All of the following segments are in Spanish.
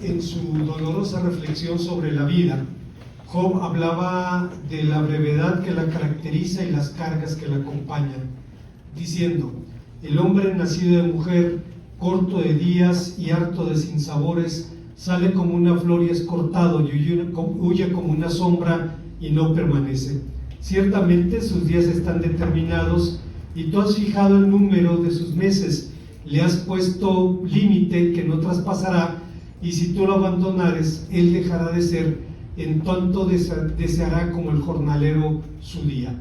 en su dolorosa reflexión sobre la vida, Job hablaba de la brevedad que la caracteriza y las cargas que la acompañan, diciendo: el hombre nacido de mujer, corto de días y harto de sinsabores, sale como una flor y es cortado, y huye como una sombra y no permanece. Ciertamente sus días están determinados, y tú has fijado el número de sus meses, le has puesto límite que no traspasará, y si tú lo abandonares, él dejará de ser, en tanto deseará como el jornalero su día.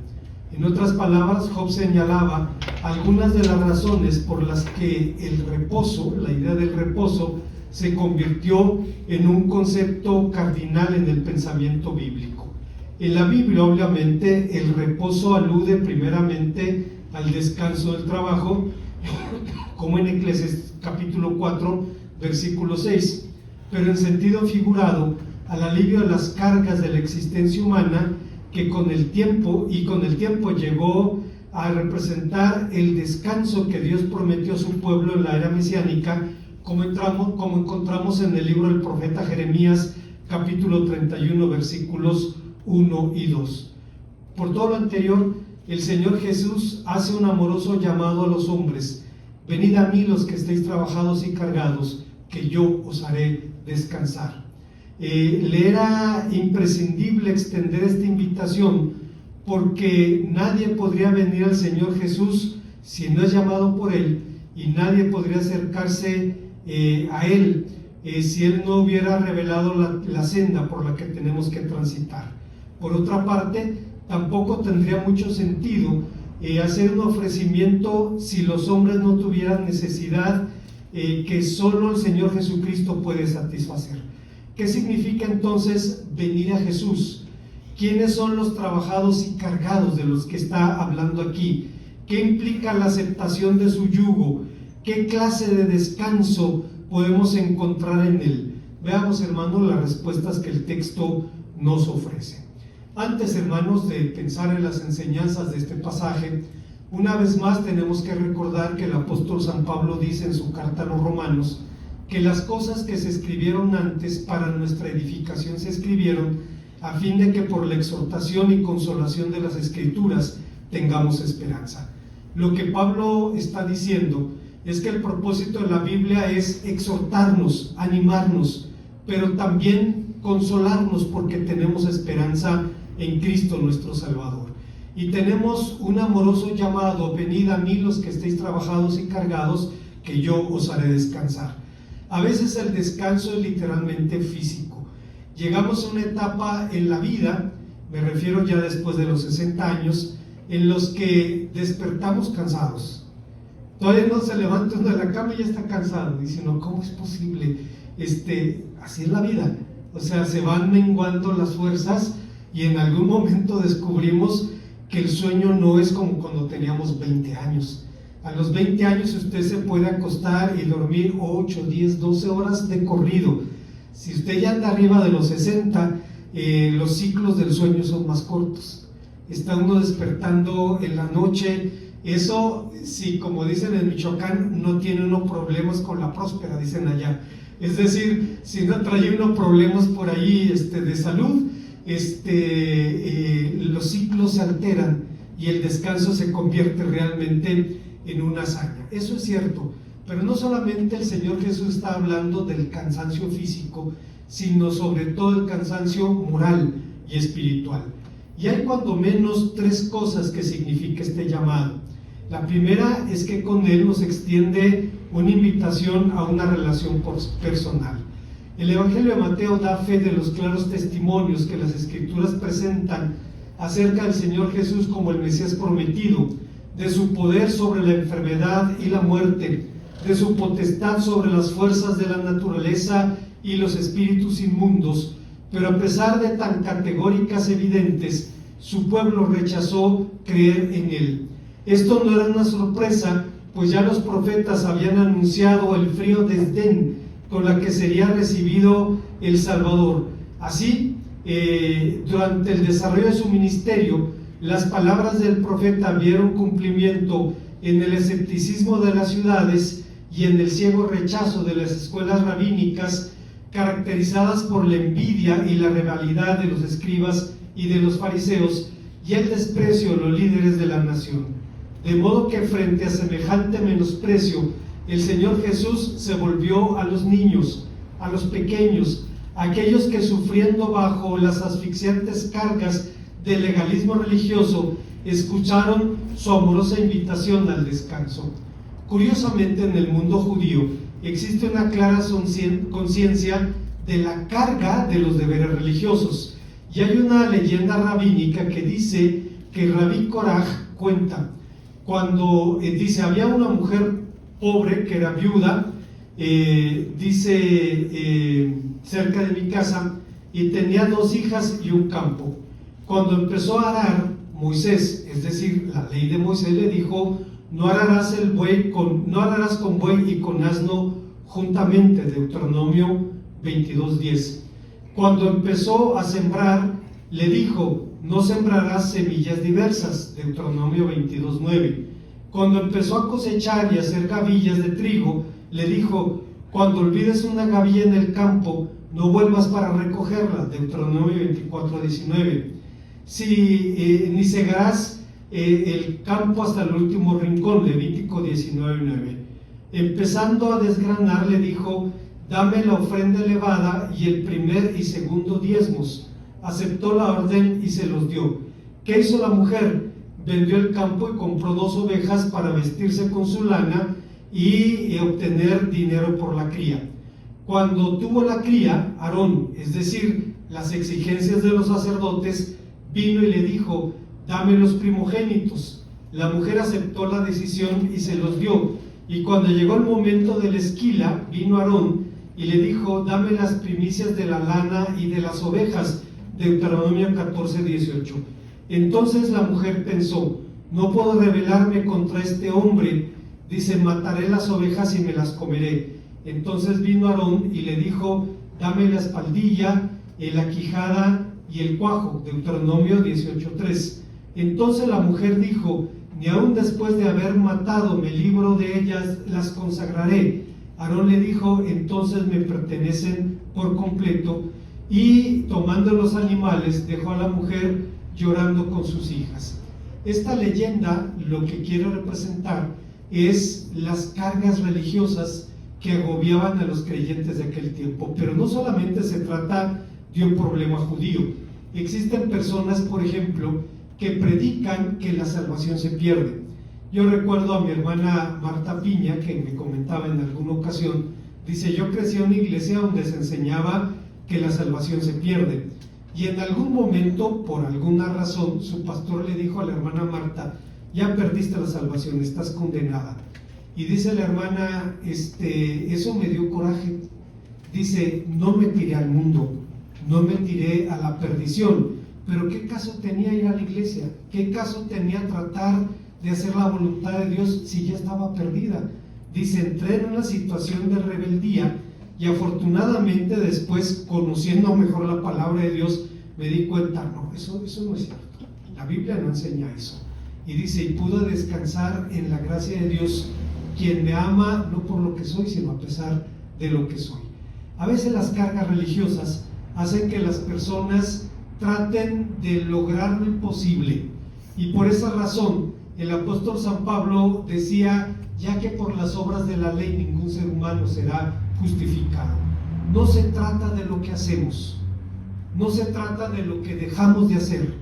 En otras palabras, Job señalaba algunas de las razones por las que el reposo, la idea del reposo, se convirtió en un concepto cardinal en el pensamiento bíblico. En la Biblia, obviamente, el reposo alude primeramente al descanso del trabajo, como en Eclesiastés capítulo 4, versículo 6, pero en sentido figurado, al alivio de las cargas de la existencia humana, que con el tiempo llegó a representar el descanso que Dios prometió a su pueblo en la era mesiánica, como encontramos en el libro del profeta Jeremías, capítulo 31, versículos 1 y 2. Por todo lo anterior, el Señor Jesús hace un amoroso llamado a los hombres: venid a mí los que estéis trabajados y cargados, que yo os haré descansar. Le era imprescindible extender esta invitación, porque nadie podría venir al Señor Jesús si no es llamado por Él, y nadie podría acercarse a Él si Él no hubiera revelado la senda por la que tenemos que transitar. Por otra parte, tampoco tendría mucho sentido hacer un ofrecimiento si los hombres no tuvieran necesidad que solo el Señor Jesucristo puede satisfacer. ¿Qué significa entonces venir a Jesús? ¿Quiénes son los trabajados y cargados de los que está hablando aquí? ¿Qué implica la aceptación de su yugo? ¿Qué clase de descanso podemos encontrar en él? Veamos, hermanos, las respuestas que el texto nos ofrece. Antes, hermanos, de pensar en las enseñanzas de este pasaje, una vez más tenemos que recordar que el apóstol San Pablo dice en su carta a los Romanos que las cosas que se escribieron antes para nuestra edificación se escribieron a fin de que por la exhortación y consolación de las Escrituras tengamos esperanza. Lo que Pablo está diciendo es que el propósito de la Biblia es exhortarnos, animarnos, pero también consolarnos, porque tenemos esperanza en Cristo nuestro Salvador. Y tenemos un amoroso llamado: venid a mí los que estéis trabajados y cargados, que yo os haré descansar. A veces el descanso es literalmente físico. Llegamos a una etapa en la vida, me refiero ya después de los 60 años, en los que despertamos cansados. Todavía no se levanta uno de la cama y ya está cansado. Dice uno, ¿cómo es posible? Así es la vida. O sea, se van menguando las fuerzas, y en algún momento descubrimos que el sueño no es como cuando teníamos 20 años. A los 20 años usted se puede acostar y dormir 8, 10, 12 horas de corrido. Si usted ya anda arriba de los 60, los ciclos del sueño son más cortos. Está uno despertando en la noche. Eso, sí, como dicen en Michoacán, no tiene uno problemas con la próspera, dicen allá. Es decir, si no trae uno problemas por ahí de salud, los ciclos se alteran y el descanso se convierte realmente en una hazaña. Eso es cierto, pero no solamente el Señor Jesús está hablando del cansancio físico, sino sobre todo el cansancio moral y espiritual. Y hay cuando menos 3 cosas que significa este llamado. La primera es que con él nos extiende una invitación a una relación personal. El Evangelio de Mateo da fe de los claros testimonios que las Escrituras presentan acerca del Señor Jesús como el Mesías prometido, de su poder sobre la enfermedad y la muerte, de su potestad sobre las fuerzas de la naturaleza y los espíritus inmundos. Pero a pesar de tan categóricas evidentes, su pueblo rechazó creer en él. Esto no era una sorpresa, pues ya los profetas habían anunciado el frío desdén con la que sería recibido el Salvador. Así, durante el desarrollo de su ministerio, las palabras del profeta vieron cumplimiento en el escepticismo de las ciudades y en el ciego rechazo de las escuelas rabínicas caracterizadas por la envidia y la rivalidad de los escribas y de los fariseos, y el desprecio de los líderes de la nación. De modo que frente a semejante menosprecio, el Señor Jesús se volvió a los niños, a los pequeños, a aquellos que, sufriendo bajo las asfixiantes cargas del legalismo religioso, escucharon su amorosa invitación al descanso. Curiosamente, en el mundo judío existe una clara conciencia de la carga de los deberes religiosos, y hay una leyenda rabínica que dice que Rabí Koraj cuenta, cuando dice, había una mujer pobre que era viuda, cerca de mi casa, y tenía 2 hijas y un campo. Cuando empezó a arar, Moisés, es decir, la ley de Moisés, le dijo: no ararás con buey y con asno juntamente, Deuteronomio 22:10. Cuando empezó a sembrar, le dijo: no sembrarás semillas diversas, Deuteronomio 22:9. Cuando empezó a cosechar y hacer gavillas de trigo, le dijo: cuando olvides una gavilla en el campo, no vuelvas para recogerla, Deuteronomio 24:19. Ni cegarás el campo hasta el último rincón, Levítico 19:9. Empezando a desgranar, le dijo: dame la ofrenda elevada y el primer y segundo diezmos. Aceptó la orden y se los dio. ¿Qué hizo la mujer? Vendió el campo y compró 2 ovejas para vestirse con su lana y obtener dinero por la cría. Cuando tuvo la cría, Aarón, es decir, las exigencias de los sacerdotes, vino y le dijo: dame los primogénitos. La mujer aceptó la decisión y se los dio. Y cuando llegó el momento de la esquila, vino Aarón y le dijo: dame las primicias de la lana y de las ovejas, Deuteronomio 14:18. Entonces la mujer pensó: no puedo rebelarme contra este hombre. Dice: mataré las ovejas y me las comeré. Entonces vino Aarón y le dijo: dame la espaldilla, la quijada y el cuajo, Deuteronomio 18:3. Entonces la mujer dijo: ni aun después de haber matado me libro de ellas, las consagraré. Aarón le dijo: entonces me pertenecen por completo. Y tomando los animales, dejó a la mujer llorando con sus hijas. Esta leyenda lo que quiere representar es las cargas religiosas que agobiaban a los creyentes de aquel tiempo. Pero no solamente se trata de un problema judío. Existen personas, por ejemplo, que predican que la salvación se pierde. Yo recuerdo a mi hermana Marta Piña, que me comentaba en alguna ocasión, dice: yo crecí en una iglesia donde se enseñaba que la salvación se pierde, y en algún momento, por alguna razón, su pastor le dijo a la hermana Marta: ya perdiste la salvación, estás condenada. Y dice la hermana: eso me dio coraje. Dice: no me tiré al mundo, no me tiré a la perdición, pero ¿qué caso tenía ir a la iglesia? ¿Qué caso tenía tratar de hacer la voluntad de Dios si ya estaba perdida? Dice: entré en una situación de rebeldía, y afortunadamente después, conociendo mejor la palabra de Dios, me di cuenta: no, eso no es cierto, la Biblia no enseña eso. Y dice: y pude descansar en la gracia de Dios, quien me ama no por lo que soy, sino a pesar de lo que soy. A veces las cargas religiosas hacen que las personas traten de lograr lo imposible, y por esa razón el apóstol San Pablo decía: ya que por las obras de la ley ningún ser humano será justificado. No se trata de lo que hacemos, no se trata de lo que dejamos de hacer,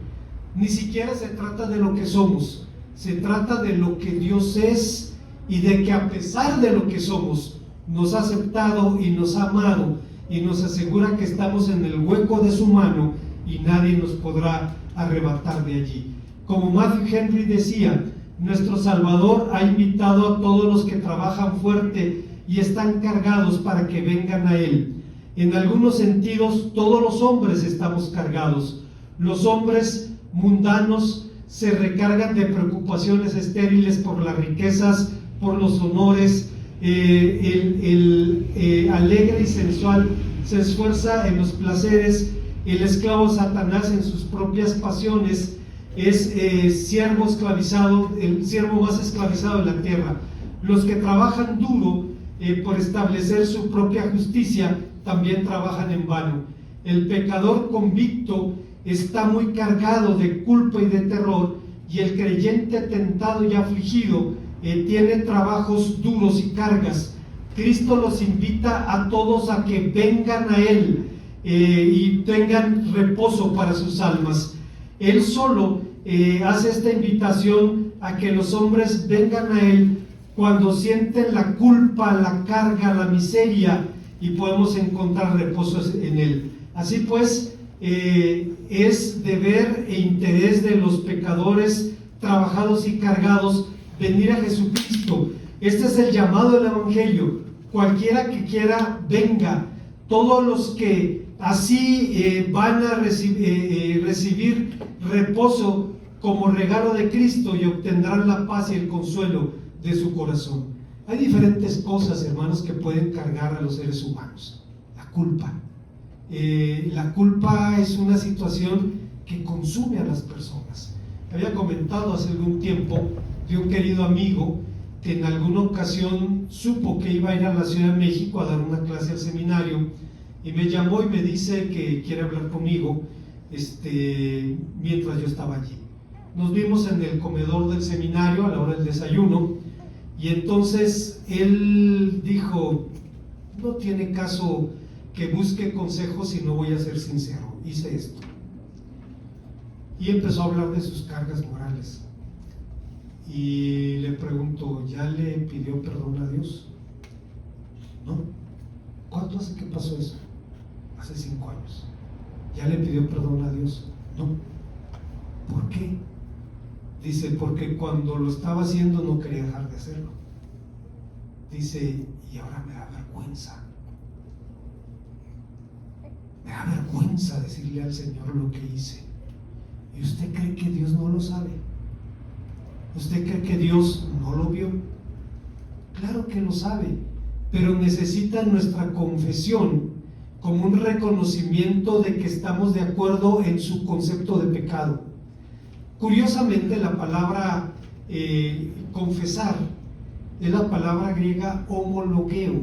ni siquiera se trata de lo que somos. Se trata de lo que Dios es, y de que a pesar de lo que somos, nos ha aceptado y nos ha amado, y nos asegura que estamos en el hueco de su mano y nadie nos podrá arrebatar de allí. Como Matthew Henry decía: nuestro Salvador ha invitado a todos los que trabajan fuerte y están cargados para que vengan a Él. En algunos sentidos, todos los hombres estamos cargados. Los hombres mundanos se recargan de preocupaciones estériles por las riquezas, por los honores. Alegre y sensual se esfuerza en los placeres. El esclavo Satanás en sus propias pasiones es siervo esclavizado, el siervo más esclavizado de la tierra. Los que trabajan duro por establecer su propia justicia, también trabajan en vano. El pecador convicto está muy cargado de culpa y de terror, y el creyente tentado y afligido tiene trabajos duros y cargas. Cristo los invita a todos a que vengan a Él y tengan reposo para sus almas. Él solo hace esta invitación a que los hombres vengan a Él cuando sienten la culpa, la carga, la miseria, y podemos encontrar reposo en Él. Así pues, es deber e interés de los pecadores trabajados y cargados venir a Jesucristo. Este es el llamado del Evangelio. Cualquiera que quiera, venga. Todos los que así van a recibir reposo como regalo de Cristo y obtendrán la paz y el consuelo de su corazón. Hay diferentes cosas, hermanos, que pueden cargar a los seres humanos. La culpa. La culpa es una situación que consume a las personas. Había comentado hace algún tiempo de un querido amigo que en alguna ocasión supo que iba a ir a la Ciudad de México a dar una clase al seminario, y me llamó y me dice que quiere hablar conmigo mientras yo estaba allí. Nos vimos en el comedor del seminario a la hora del desayuno, y entonces él dijo: no tiene caso que busque consejos si no voy a ser sincero, hice esto. Y empezó a hablar de sus cargas morales. Y le pregunto: ¿ya le pidió perdón a Dios? No. ¿Cuánto hace que pasó eso? Hace 5 años. ¿Ya le pidió perdón a Dios? No. ¿Por qué? Dice: porque cuando lo estaba haciendo no quería dejar de hacerlo. Dice: y ahora me da vergüenza. Me da vergüenza decirle al Señor lo que hice. ¿Y usted cree que Dios no lo sabe? ¿Usted cree que Dios no lo vio? Claro que lo sabe, pero necesita nuestra confesión como un reconocimiento de que estamos de acuerdo en su concepto de pecado. Curiosamente, la palabra confesar es la palabra griega homologeo,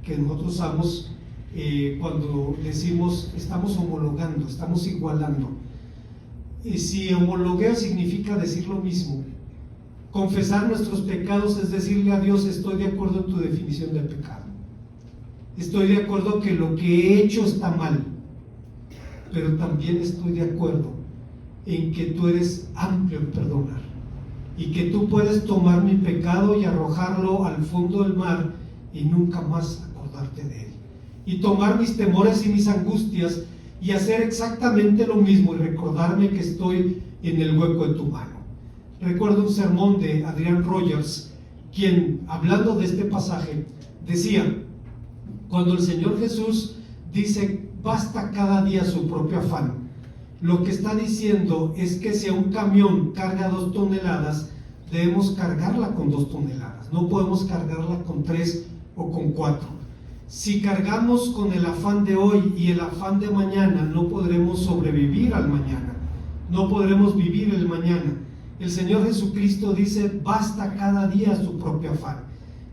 que nosotros usamos cuando decimos estamos homologando, estamos igualando. Si homologueo significa decir lo mismo. Confesar nuestros pecados es decirle a Dios: estoy de acuerdo en tu definición de pecado, estoy de acuerdo que lo que he hecho está mal, pero también estoy de acuerdo en que tú eres amplio en perdonar y que tú puedes tomar mi pecado y arrojarlo al fondo del mar y nunca más acordarte de él, y tomar mis temores y mis angustias y hacer exactamente lo mismo y recordarme que estoy en el hueco de tu mano. Recuerdo un sermón de Adrian Rogers, quien, hablando de este pasaje, decía: cuando el Señor Jesús dice basta cada día su propio afán, lo que está diciendo es que si un camión carga 2 toneladas, debemos cargarla con 2 toneladas, no podemos cargarla con 3 o con 4. Si cargamos con el afán de hoy y el afán de mañana, no podremos sobrevivir al mañana, no podremos vivir el mañana. El Señor Jesucristo dice basta cada día su propio afán,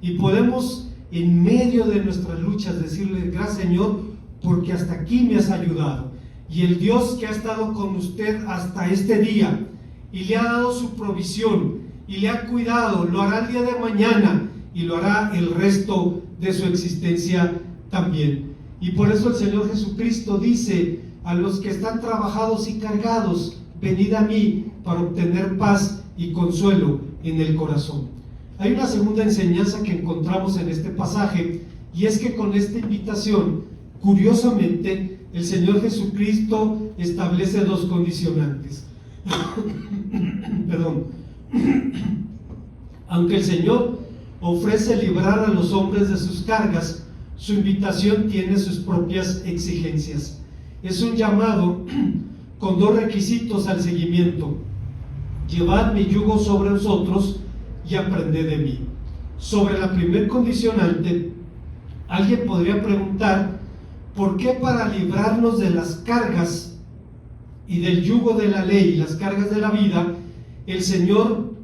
y podemos en medio de nuestras luchas decirle: gracias, Señor, porque hasta aquí me has ayudado, y el Dios que ha estado con usted hasta este día y le ha dado su provisión y le ha cuidado, lo hará el día de mañana y lo hará el resto de su existencia también. Y por eso el Señor Jesucristo dice a los que están trabajados y cargados: venid a mí para obtener paz y consuelo en el corazón. Hay una segunda enseñanza que encontramos en este pasaje, y es que con esta invitación, curiosamente, el Señor Jesucristo establece 2 condicionantes. Perdón. Aunque el Señor ofrece librar a los hombres de sus cargas, su invitación tiene sus propias exigencias. Es un llamado con 2 requisitos al seguimiento: llevad mi yugo sobre vosotros y aprended de mí. Sobre la primer condicionante, alguien podría preguntar: ¿por qué para librarnos de las cargas y del yugo de la ley y las cargas de la vida, el Señor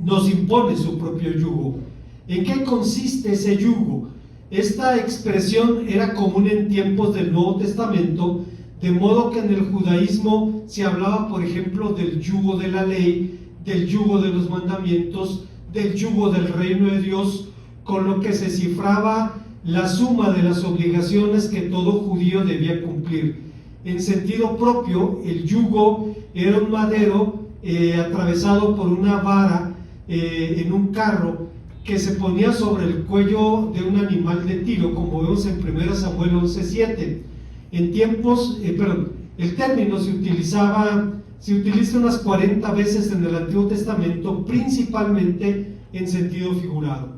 nos impone su propio yugo? ¿En qué consiste ese yugo? Esta expresión era común en tiempos del Nuevo Testamento, de modo que en el judaísmo se hablaba, por ejemplo, del yugo de la ley, del yugo de los mandamientos, del yugo del reino de Dios, con lo que se cifraba la suma de las obligaciones que todo judío debía cumplir. En sentido propio, el yugo era un madero atravesado por una vara en un carro que se ponía sobre el cuello de un animal de tiro, como vemos en 1 Samuel 11:7. En tiempos, el término se utiliza unas 40 veces en el Antiguo Testamento, principalmente en sentido figurado.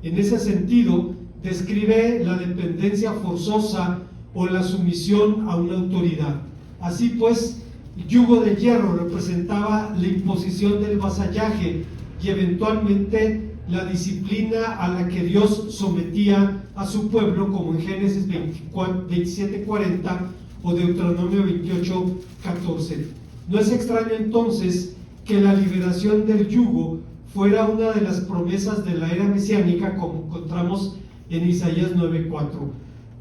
En ese sentido, describe la dependencia forzosa o la sumisión a una autoridad. Así pues, yugo de hierro representaba la imposición del vasallaje y eventualmente la disciplina a la que Dios sometía a su pueblo, como en Génesis 27:40 o Deuteronomio 28:14. No es extraño entonces que la liberación del yugo fuera una de las promesas de la era mesiánica, como encontramos en Isaías 9:4.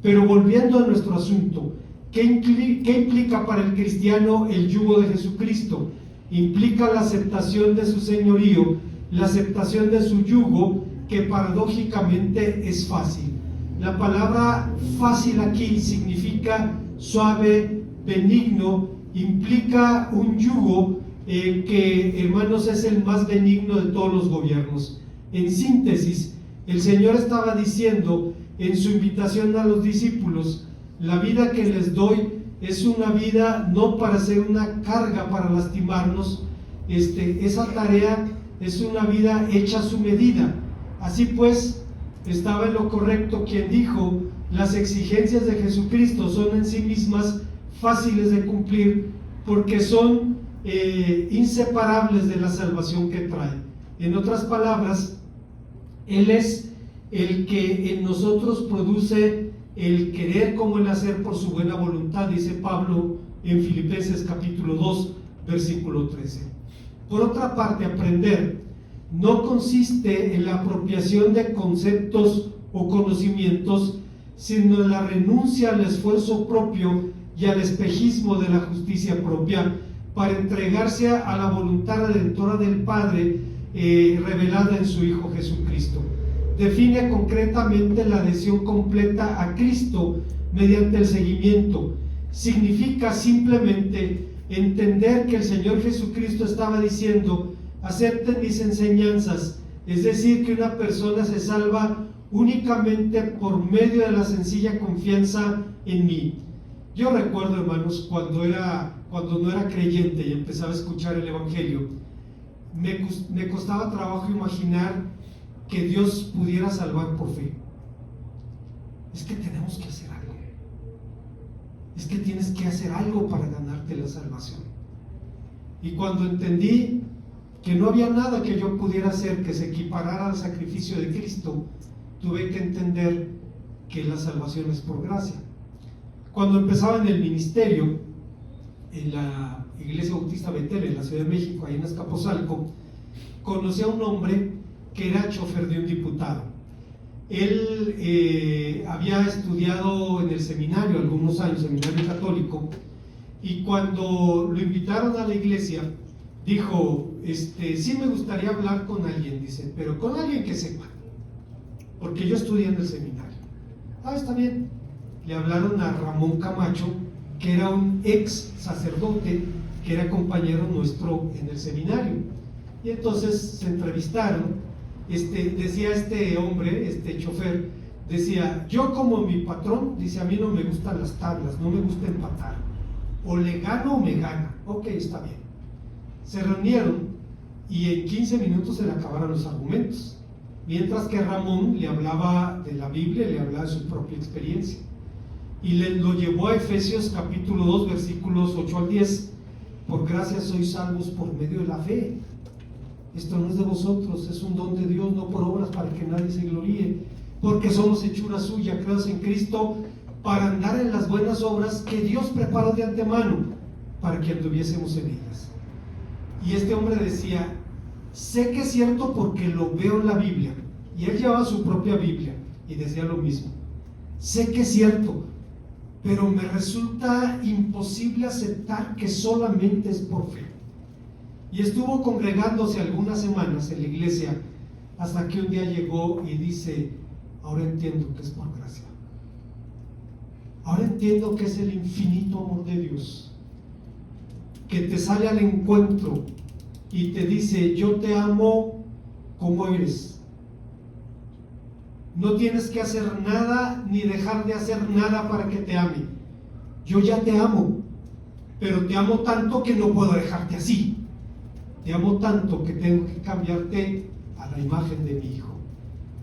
Pero volviendo a nuestro asunto, ¿qué implica para el cristiano el yugo de Jesucristo? Implica la aceptación de su señorío, la aceptación de su yugo, que paradójicamente es fácil. La palabra fácil aquí significa suave, benigno, implica un yugo que, hermanos, es el más benigno de todos los gobiernos. En síntesis, el Señor estaba diciendo en su invitación a los discípulos: la vida que les doy es una vida no para ser una carga para lastimarnos. Esa tarea es una vida hecha a su medida. Así pues, estaba en lo correcto quien dijo: las exigencias de Jesucristo son en sí mismas fáciles de cumplir, porque son inseparables de la salvación que trae. En otras palabras, Él es el que en nosotros produce el querer como el hacer por su buena voluntad, dice Pablo en Filipenses capítulo 2, versículo 13. Por otra parte, aprender no consiste en la apropiación de conceptos o conocimientos, sino en la renuncia al esfuerzo propio y al espejismo de la justicia propia, para entregarse a la voluntad redentora del Padre revelada en su Hijo Jesucristo. Define concretamente la adhesión completa a Cristo mediante el seguimiento. Significa simplemente entender que el Señor Jesucristo estaba diciendo: acepten mis enseñanzas. Es decir, que una persona se salva únicamente por medio de la sencilla confianza en mí. Yo recuerdo, hermanos, cuando no era creyente y empezaba a escuchar el Evangelio, me costaba trabajo imaginar que Dios pudiera salvar por fe. Es que tenemos que hacer algo. Es que tienes que hacer algo para ganarte la salvación. Y cuando entendí que no había nada que yo pudiera hacer que se equiparara al sacrificio de Cristo, tuve que entender que la salvación es por gracia. Cuando empezaba en el ministerio, en la Iglesia Bautista Betel, en la Ciudad de México, ahí en Azcapotzalco, conocí a un hombre que era chofer de un diputado. Él había estudiado en el seminario algunos años, seminario católico, y cuando lo invitaron a la iglesia, dijo: sí me gustaría hablar con alguien, dice, pero con alguien que sepa, porque yo estudié en el seminario. Está bien. Le hablaron a Ramón Camacho, que era un ex sacerdote, que era compañero nuestro en el seminario. Y entonces se entrevistaron. Decía este hombre, este chofer, decía: yo como mi patrón, dice, a mí no me gustan las tablas, no me gusta empatar, o le gano o me gana. Ok, está bien. Se reunieron y en 15 minutos se le acabaron los argumentos, mientras que Ramón le hablaba de la Biblia, le hablaba de su propia experiencia, y lo llevó a Efesios capítulo 2 versículos 8 al 10. Por gracia sois salvos por medio de la fe. Esto no es de vosotros, es un don de Dios, no por obras, para que nadie se gloríe, porque somos hechura suya, creados en Cristo, para andar en las buenas obras que Dios preparó de antemano para que anduviésemos en ellas. Y este hombre decía: sé que es cierto porque lo veo en la Biblia, Y él llevaba su propia Biblia y decía lo mismo. Sé que es cierto, pero me resulta imposible aceptar que solamente es por fe. Y estuvo congregándose algunas semanas en la iglesia hasta que un día llegó y dice: ahora entiendo que es por gracia. Ahora entiendo que es el infinito amor de Dios, que te sale al encuentro y te dice: yo te amo como eres. No tienes que hacer nada ni dejar de hacer nada para que te ame. Yo ya te amo, pero te amo tanto que no puedo dejarte así. Te amo tanto que tengo que cambiarte a la imagen de mi Hijo.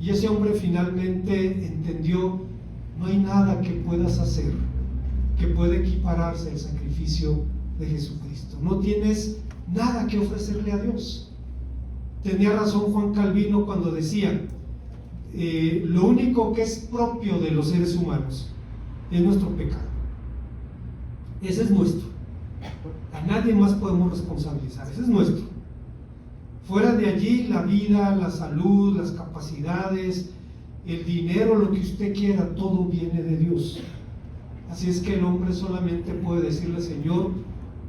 Y ese hombre finalmente entendió: no hay nada que puedas hacer que pueda equipararse al sacrificio de Jesucristo. No tienes nada que ofrecerle a Dios. Tenía razón Juan Calvino cuando decía: lo único que es propio de los seres humanos es nuestro pecado. Ese es nuestro. A nadie más podemos responsabilizar. Ese es nuestro. Fuera de allí, la vida, la salud, las capacidades, el dinero, lo que usted quiera, todo viene de Dios. Así es que el hombre solamente puede decirle: Señor,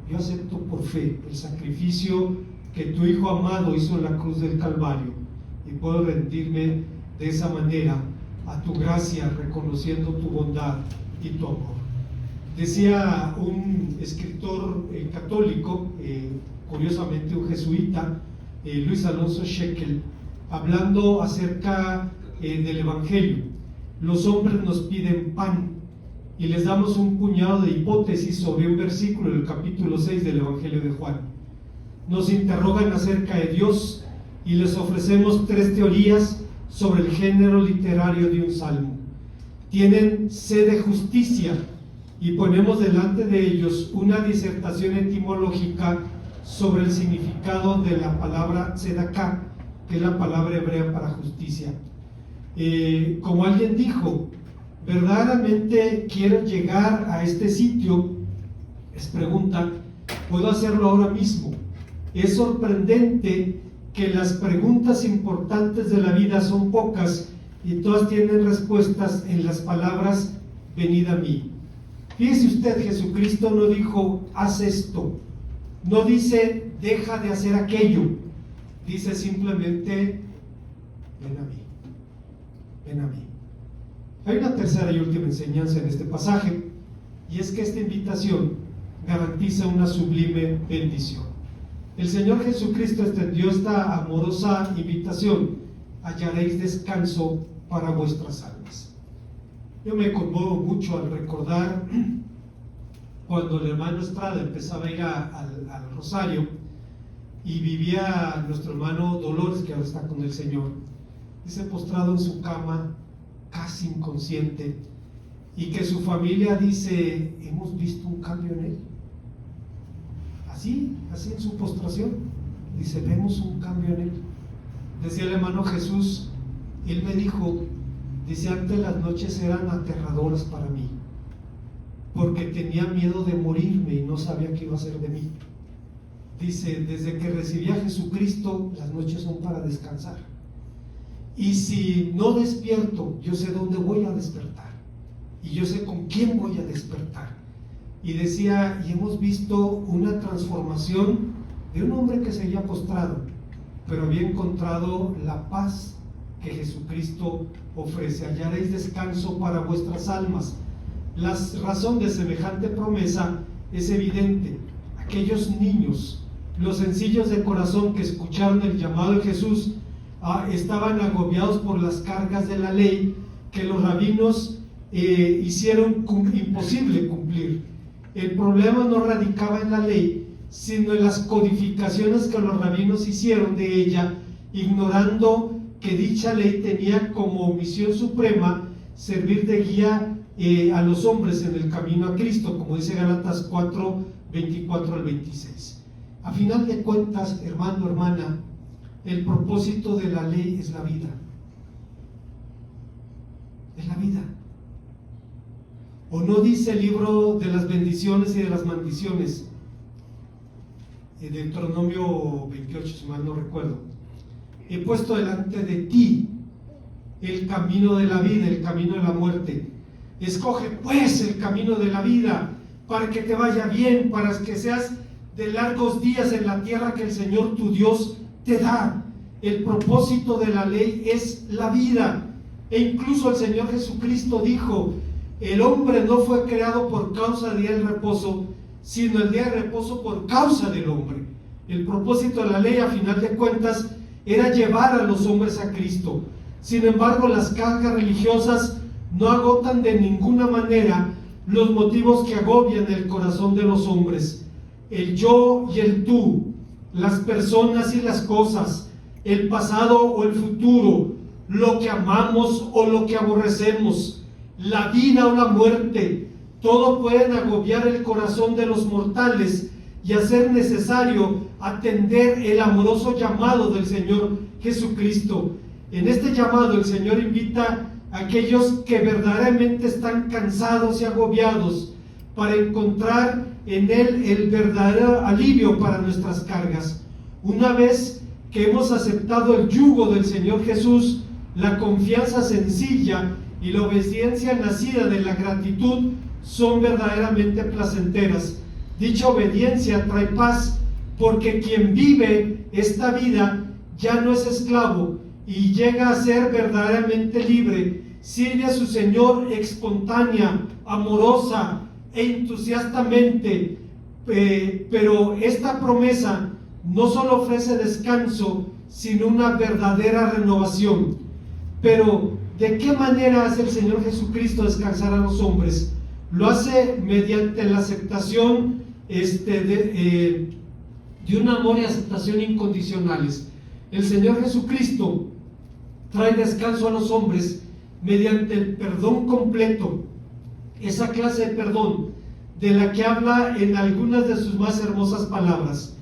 yo acepto por fe el sacrificio que tu Hijo amado hizo en la cruz del Calvario, y puedo rendirme de esa manera a tu gracia, reconociendo tu bondad y tu amor. Decía un escritor católico, curiosamente un jesuita, Luis Alonso Shekel, hablando acerca del Evangelio: los hombres nos piden pan y les damos un puñado de hipótesis sobre un versículo del capítulo 6 del Evangelio de Juan. Nos interrogan acerca de Dios y les ofrecemos 3 teorías sobre el género literario de un salmo. Tienen sed de justicia y ponemos delante de ellos una disertación etimológica sobre el significado de la palabra tzedaká, que es la palabra hebrea para justicia. Como alguien dijo: ¿verdaderamente quiero llegar a este sitio? Les pregunta: ¿puedo hacerlo ahora mismo? Es sorprendente que las preguntas importantes de la vida son pocas y todas tienen respuestas en las palabras: venid a mí. Fíjese usted, Jesucristo no dijo: haz esto. No dice: deja de hacer aquello. Dice simplemente: ven a mí. Ven a mí. Hay una tercera y última enseñanza en este pasaje, y es que esta invitación garantiza una sublime bendición. El Señor Jesucristo extendió esta amorosa invitación: hallaréis descanso para vuestras almas. Yo me conmuevo mucho al recordar cuando el hermano Estrada empezaba a ir al Rosario y vivía nuestro hermano Dolores, que ahora está con el Señor. Dice, postrado en su cama, casi inconsciente, y que su familia dice: hemos visto un cambio en él. Así en su postración, dice: vemos un cambio en él. Decía el hermano Jesús, él me dijo, dice: antes las noches eran aterradoras para mí, porque tenía miedo de morirme y no sabía qué iba a hacer de mí. Dice: desde que recibí a Jesucristo, las noches son para descansar. Y si no despierto, yo sé dónde voy a despertar. Y yo sé con quién voy a despertar. Y decía, y hemos visto una transformación de un hombre que seguía postrado, pero había encontrado la paz que Jesucristo ofrece. Hallaréis descanso para vuestras almas. La razón de semejante promesa es evidente. Aquellos niños, los sencillos de corazón que escucharon el llamado de Jesús, estaban agobiados por las cargas de la ley que los rabinos hicieron imposible cumplir. El problema no radicaba en la ley, sino en las codificaciones que los rabinos hicieron de ella, ignorando que dicha ley tenía como misión suprema servir de guía a los hombres en el camino a Cristo, como dice Gálatas 4, 24 al 26. A final de cuentas, hermano, hermana, el propósito de la ley es la vida. Es la vida. ¿O no dice el libro de las bendiciones y de las maldiciones? Deuteronomio 28, si mal no recuerdo. He puesto delante de ti el camino de la vida, el camino de la muerte. Escoge pues el camino de la vida para que te vaya bien, para que seas de largos días en la tierra que el Señor tu Dios te da. El propósito de la ley es la vida. E incluso el Señor Jesucristo dijo: el hombre no fue creado por causa del día del reposo, sino el día de reposo por causa del hombre. El propósito de la ley, a final de cuentas, era llevar a los hombres a Cristo. Sin embargo, las cargas religiosas no agotan de ninguna manera los motivos que agobian el corazón de los hombres: el yo y el tú, las personas y las cosas, el pasado o el futuro, lo que amamos o lo que aborrecemos, la vida o la muerte. Todo pueden agobiar el corazón de los mortales y hacer necesario atender el amoroso llamado del Señor Jesucristo. En este llamado el Señor invita a aquellos que verdaderamente están cansados y agobiados para encontrar en Él el verdadero alivio para nuestras cargas. Una vez que hemos aceptado el yugo del Señor Jesús, la confianza sencilla y la obediencia nacida de la gratitud son verdaderamente placenteras. Dicha obediencia trae paz, porque quien vive esta vida ya no es esclavo y llega a ser verdaderamente libre. Sirve a su Señor espontánea, amorosa e entusiastamente. Pero esta promesa no solo ofrece descanso, sino una verdadera renovación. Pero, ¿de qué manera hace el Señor Jesucristo descansar a los hombres? Lo hace mediante la aceptación de un amor y aceptación incondicionales. El Señor Jesucristo trae descanso a los hombres mediante el perdón completo, esa clase de perdón de la que habla en algunas de sus más hermosas palabras.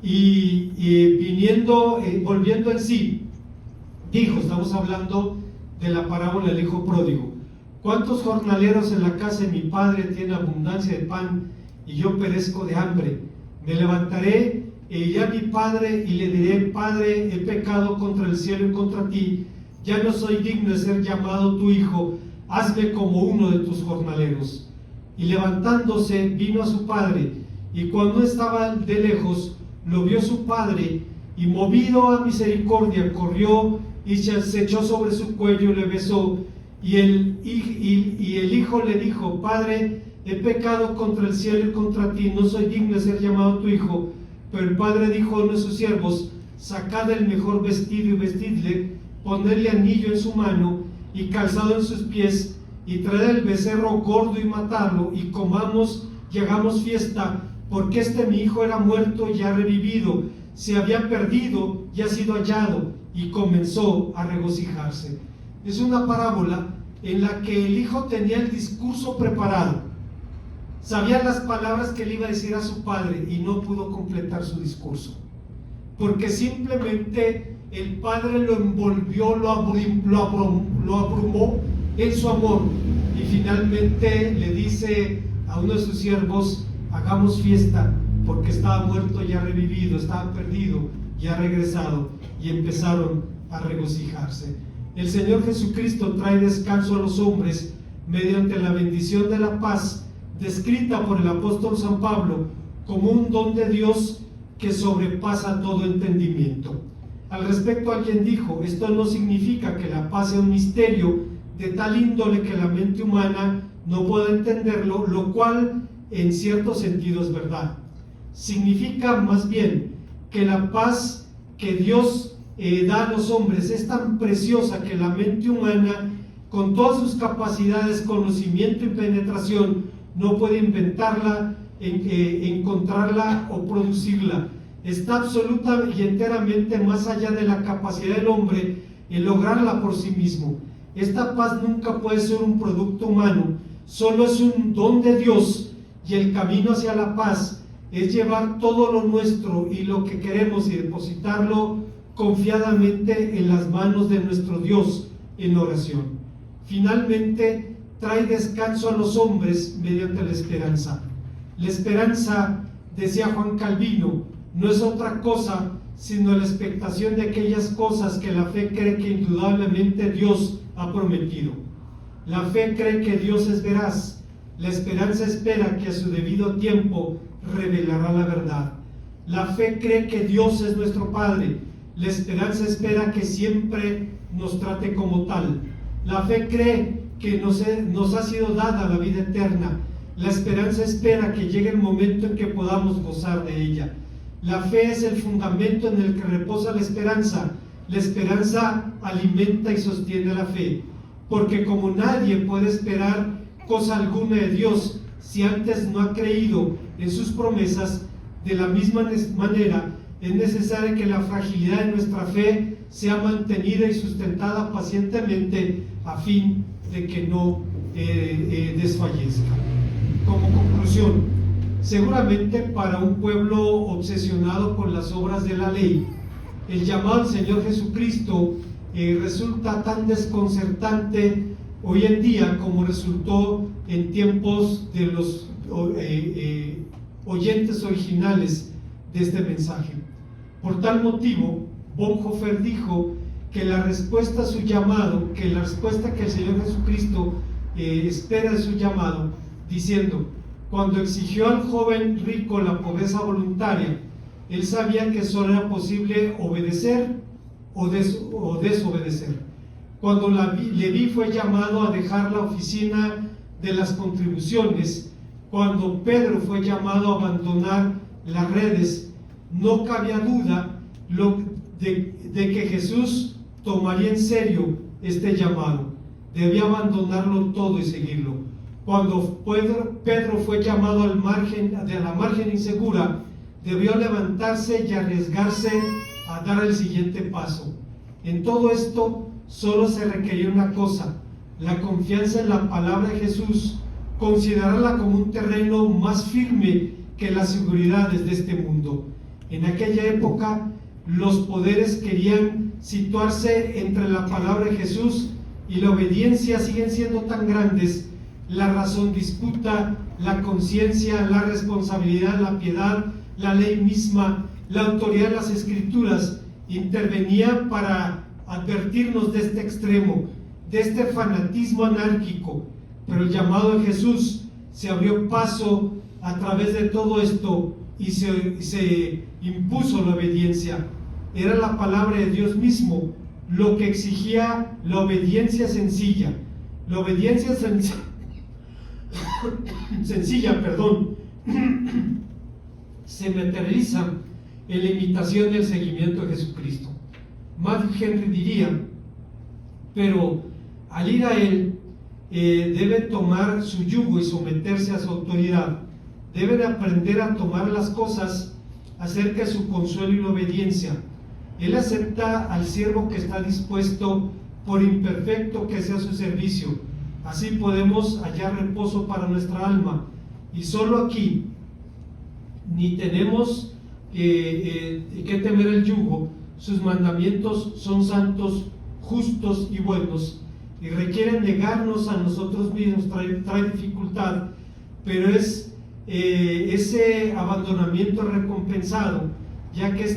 Y volviendo en sí, dijo, estamos hablando de la parábola del hijo pródigo: ¿cuántos jornaleros en la casa de mi padre tienen abundancia de pan y yo perezco de hambre? Me levantaré e iré a mi padre y le diré: Padre, he pecado contra el cielo y contra ti, ya no soy digno de ser llamado tu hijo, hazme como uno de tus jornaleros. Y levantándose vino a su padre, y cuando estaba de lejos lo vio su padre, y movido a misericordia corrió y se echó sobre su cuello y le besó. Y el hijo le dijo: Padre, he pecado contra el cielo y contra ti, no soy digno de ser llamado tu hijo. Pero el padre dijo a uno de sus siervos: sacad el mejor vestido y vestidle, ponedle anillo en su mano y calzado en sus pies, y traed el becerro gordo y matadlo, y comamos y hagamos fiesta, porque este mi hijo era muerto y ha revivido, se había perdido y ha sido hallado. Y comenzó a regocijarse. Es una parábola en la que el hijo tenía el discurso preparado, sabía las palabras que le iba a decir a su padre, y no pudo completar su discurso, porque simplemente el padre lo envolvió, lo abrumó en su amor, y finalmente le dice a uno de sus siervos: hagamos fiesta, porque estaba muerto y ha revivido, estaba perdido y ha regresado. Y empezaron a regocijarse. El Señor Jesucristo trae descanso a los hombres mediante la bendición de la paz, descrita por el apóstol San Pablo como un don de Dios que sobrepasa todo entendimiento. Al respecto, alguien dijo: esto no significa que la paz sea un misterio de tal índole que la mente humana no pueda entenderlo, lo cual en cierto sentido es verdad. Significa más bien que la paz que Dios da a los hombres es tan preciosa que la mente humana, con todas sus capacidades, conocimiento y penetración, no puede inventarla, encontrarla o producirla. Está absoluta y enteramente más allá de la capacidad del hombre en lograrla por sí mismo. Esta paz nunca puede ser un producto humano, solo es un don de Dios, y el camino hacia la paz es llevar todo lo nuestro y lo que queremos y depositarlo confiadamente en las manos de nuestro Dios en oración. Finalmente, trae descanso a los hombres mediante la esperanza. La esperanza, decía Juan Calvino, no es otra cosa sino la expectación de aquellas cosas que la fe cree que indudablemente Dios ha prometido. La fe cree que Dios es veraz. La esperanza espera que a su debido tiempo revelará la verdad. La fe cree que Dios es nuestro Padre. La esperanza espera que siempre nos trate como tal. La fe cree que nos ha sido dada la vida eterna. La esperanza espera que llegue el momento en que podamos gozar de ella. La fe es el fundamento en el que reposa la esperanza. La esperanza alimenta y sostiene la fe, porque como nadie puede esperar cosa alguna de Dios si antes no ha creído en sus promesas, de la misma manera es necesario que la fragilidad de nuestra fe sea mantenida y sustentada pacientemente a fin de que no desfallezca. Como conclusión, seguramente para un pueblo obsesionado con las obras de la ley, el llamado al Señor Jesucristo resulta tan desconcertante hoy en día como resultó en tiempos de los oyentes originales de este mensaje. Por tal motivo, Bonhoeffer dijo que la respuesta a su llamado, que la respuesta que el Señor Jesucristo espera de su llamado, diciendo: cuando exigió al joven rico la pobreza voluntaria, él sabía que solo era posible obedecer o desobedecer. Cuando Leví fue llamado a dejar la oficina de las contribuciones, cuando Pedro fue llamado a abandonar las redes, no cabía duda de que Jesús tomaría en serio este llamado. Debía abandonarlo todo y seguirlo. Cuando Pedro fue llamado a la margen insegura, debió levantarse y arriesgarse a dar el siguiente paso. En todo esto solo se requería una cosa: la confianza en la palabra de Jesús, considerarla como un terreno más firme que las seguridades de este mundo. En aquella época, los poderes querían situarse entre la palabra de Jesús y la obediencia siguen siendo tan grandes. La razón disputa, la conciencia, la responsabilidad, la piedad, la ley misma, la autoridad de las Escrituras intervenían para advertirnos de este extremo, de este fanatismo anárquico. Pero el llamado de Jesús se abrió paso a través de todo esto y se impuso la obediencia. Era la palabra de Dios mismo lo que exigía la obediencia sencilla. La obediencia sencilla, se materializa en la imitación del seguimiento de Jesucristo. Matthew Henry diría: pero al ir a Él, debe tomar su yugo y someterse a su autoridad. Deben aprender a tomar las cosas acerca de su consuelo y la obediencia. Él acepta al siervo que está dispuesto, por imperfecto que sea su servicio. Así podemos hallar reposo para nuestra alma. Y solo aquí, ni tenemos que temer el yugo. Sus mandamientos son santos, justos y buenos, y requieren negarnos a nosotros mismos. Trae dificultad, pero es ese abandonamiento recompensado, ya que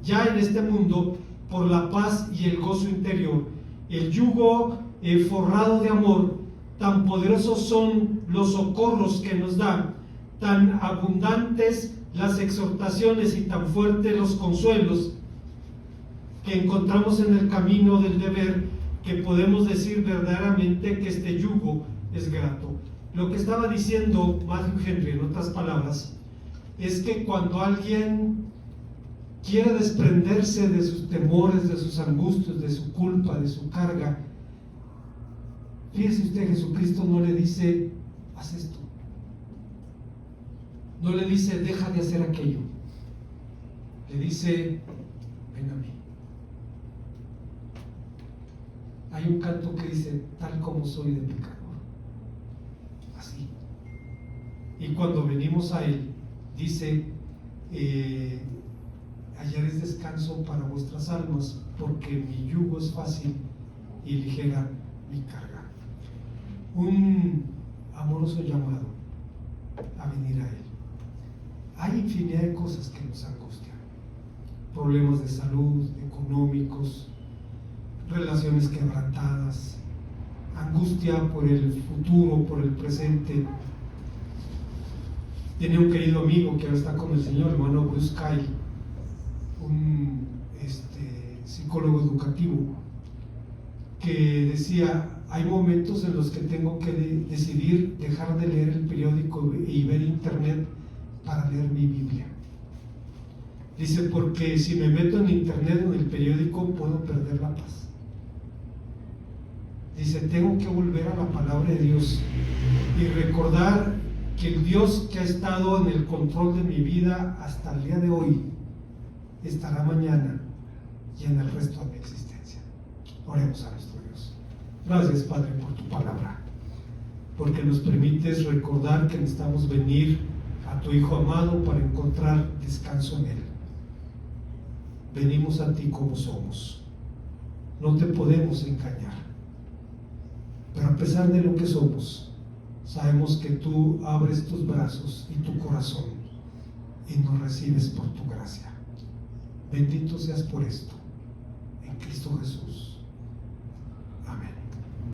ya en este mundo, por la paz y el gozo interior. El yugo forrado de amor, tan poderosos son los socorros que nos da, tan abundantes las exhortaciones y tan fuertes los consuelos que encontramos en el camino del deber, que podemos decir verdaderamente que este yugo es grato. Lo que estaba diciendo Matthew Henry, en otras palabras, es que cuando alguien quiere desprenderse de sus temores, de sus angustias, de su culpa, de su carga, fíjese usted, Jesucristo no le dice: haz esto. No le dice: deja de hacer aquello. Le dice: ven a mí. Hay un canto que dice: tal como soy de pecador. Así. Y cuando venimos a Él, dice: hallaréis descanso para vuestras almas, porque mi yugo es fácil y ligera mi carga. Un amoroso llamado a venir a Él. Hay infinidad de cosas que nos angustian. problemas de salud, económicos, relaciones quebrantadas, angustia por el futuro, por el presente. Tiene un querido amigo que ahora está con el Señor, hermano Bruce Kyle, un psicólogo educativo, que decía: hay momentos en los que tengo que decidir dejar de leer el periódico y ver internet para leer mi Biblia. Dice, porque si me meto en internet o en el periódico puedo perder la paz. Dice, tengo que volver a la palabra de Dios y recordar que el Dios que ha estado en el control de mi vida hasta el día de hoy estará mañana y en el resto de mi existencia. Oremos a nuestro Dios. Gracias, Padre, por tu palabra, porque nos permites recordar que necesitamos venir a tu Hijo amado para encontrar descanso en Él. Venimos a ti como somos, no te podemos engañar, pero a pesar de lo que somos, sabemos que tú abres tus brazos y tu corazón y nos recibes por tu gracia. Bendito seas por esto.